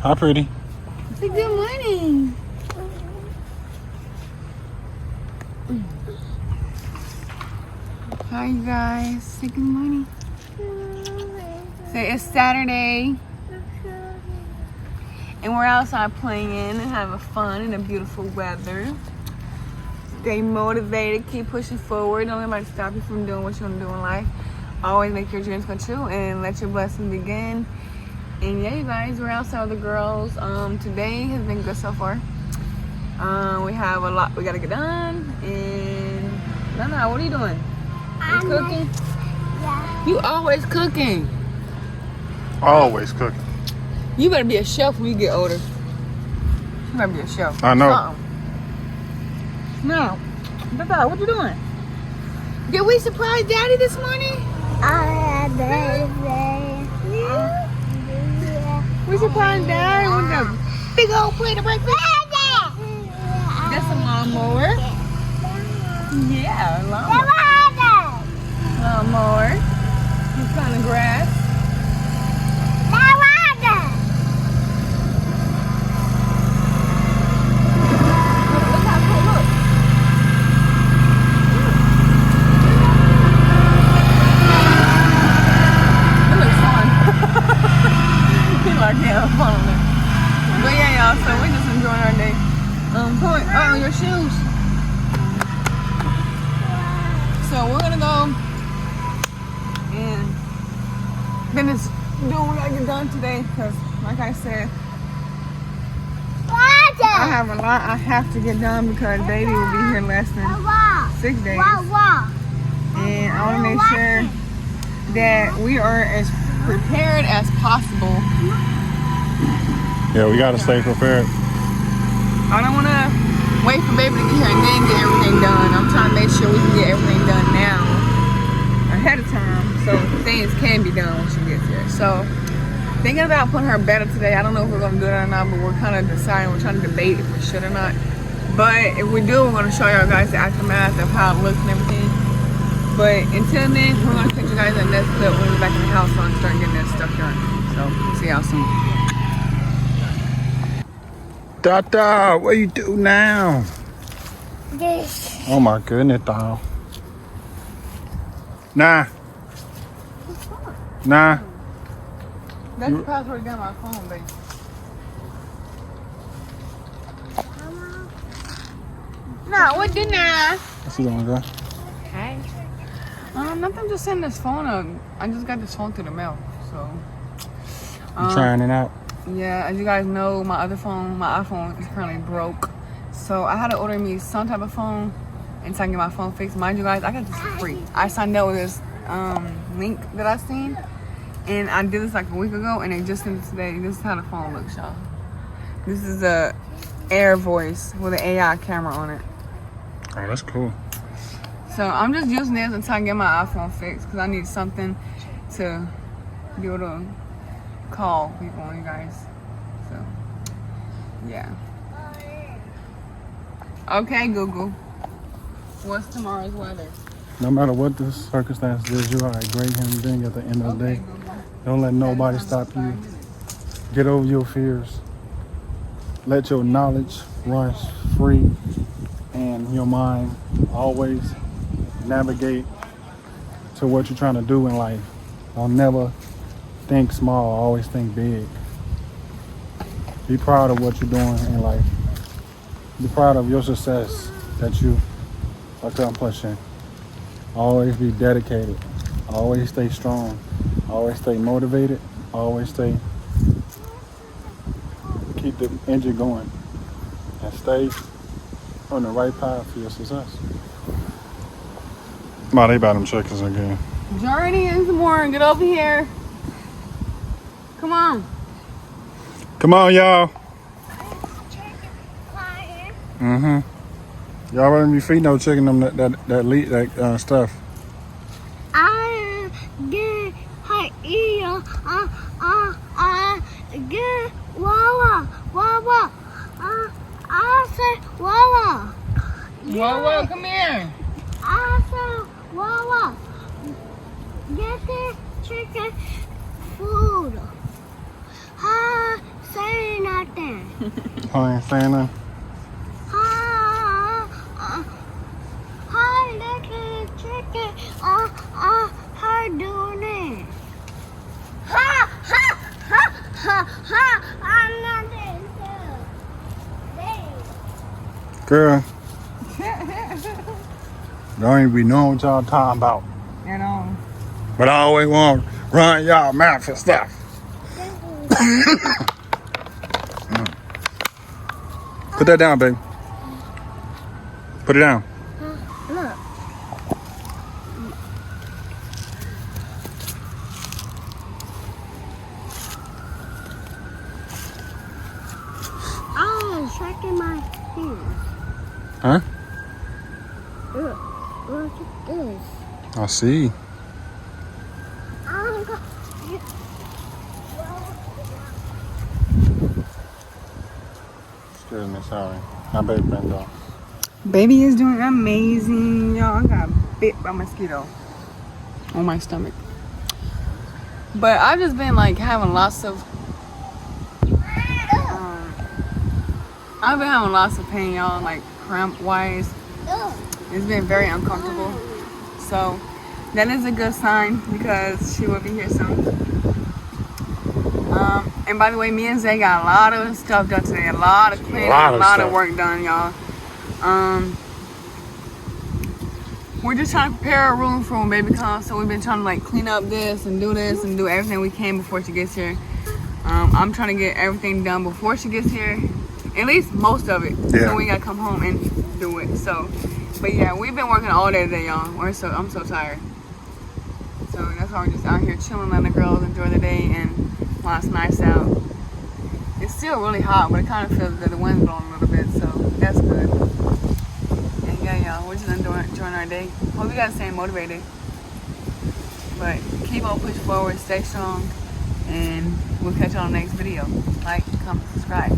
Hi, pretty. Say good morning. Hi, you guys. Say good morning. Say it's Saturday. And we're outside playing and having fun in the beautiful weather. Stay motivated. Keep pushing forward. Don't let anybody stop you from doing what you want to do in life. Always make your dreams come true and let your blessings begin. And yeah, you guys, we're outside with the girls. Today has been good so far. We have a lot we gotta get done. And Nana, what are you doing? You cooking? Yeah. You always cooking. Always cooking. You better be a chef when you get older. You better be a chef. I know. No. Nana, what you doing? Did we surprise Daddy this morning? We surprised Daddy with a big old plate of breakfast. That's a lawnmower. Yeah, a lawnmower. Lawnmower. He's cutting the grass. Look how cool, look. It looks fun. He like having fun on it. But yeah, y'all, so we're just enjoying our day. Your shoes. So we're gonna go and finish doing what I get done today, because like I said, I have a lot I have to get done because baby will be here less than 6 days. And I want to make sure that we are as prepared as possible. Yeah, we gotta stay prepared. I don't want to wait for baby to get here and then get everything done. I'm trying to make sure we can get everything done now, ahead of time, so things can be done when she gets here. So, thinking about putting her better today. I don't know if we're going to do it or not, but we're kind of deciding. We're trying to debate if we should or not. But if we do, we're going to show y'all guys the aftermath of how it looks and everything. But until then, we're going to catch you guys in the next clip when we're back in the house and start getting this stuff done. So, see y'all soon. Dada, what you do now? This. Oh my goodness, dog. Nah. That's the password to get my phone, baby. Nah, what did I? What's he doing, girl? Hey. Nothing, just sending this phone up. I just got this phone through the mail, so. You trying it out? Yeah, as you guys know, my other phone, my iPhone is currently broke. So I had to order me some type of phone and so I can get my phone fixed. Mind you guys, I got this for free. I signed up with this link that I seen. And I did this like a week ago and they just sent it today. This is how the phone looks, y'all. This is a Air Voice with an AI camera on it. Oh, that's cool. So I'm just using this until I get my iPhone fixed because I need something to be able to call people on you guys. So yeah. Okay, Google. What's tomorrow's weather? No matter what the circumstances is, you are a great human being at the end of the day. Google. Don't let nobody stop you. Get over your fears. Let your knowledge run free and your mind always navigate to what you're trying to do in life. Don't never think small, always think big. Be proud of what you're doing in life. Be proud of your success that you are accomplishing. Always be dedicated. Always stay strong. Always stay motivated. Always keep the engine going. And stay on the right path for your success. Ma, they buy them chickens again. Journey in the morning. Get over here. Come on. Come on, y'all. Mm-hmm. Y'all better be feeding no chicken them that stuff. I get her ear. Get Wawa. I say Wawa. Whoa, come here. I say Wawa. Get the chicken food. I say I ain't saying nothing. Hi, look at chicken. Her doing it. Ha, ha, ha, ha, ha. I'm not there. Girl, don't even be knowing what y'all talking about. You know. But I always want to run y'all mouth for stuff. Put that down, baby. Put it down. Look. I'm checking my fingers. Huh? Look at this. I see. I'm go- Excuse me, sorry. My baby been gone. Baby is doing amazing, y'all. I got bit by a mosquito on my stomach. But I've just been like having lots of I've been having lots of pain, y'all, like cramp wise. It's been very uncomfortable. So that is a good sign because she will be here soon. And by the way, me and Zay got a lot of stuff done today. A lot of cleaning, a lot of work done, y'all. We're just trying to prepare a room for when baby comes. So we've been trying to like clean up this and do everything we can before she gets here. I'm trying to get everything done before she gets here. At least most of it. Yeah. So we gotta come home and do it. So, but yeah, we've been working all day today, y'all. I'm so tired. So that's why we're just out here chilling, letting the girls enjoy the day and while it's nice out. It's still really hot, but it kind of feels that the wind's blowing a little bit, so that's good. And yeah, y'all, we're just enjoying our day. Hope you guys stay motivated. But keep on pushing forward, stay strong, and we'll catch you on the next video. Like, comment, subscribe.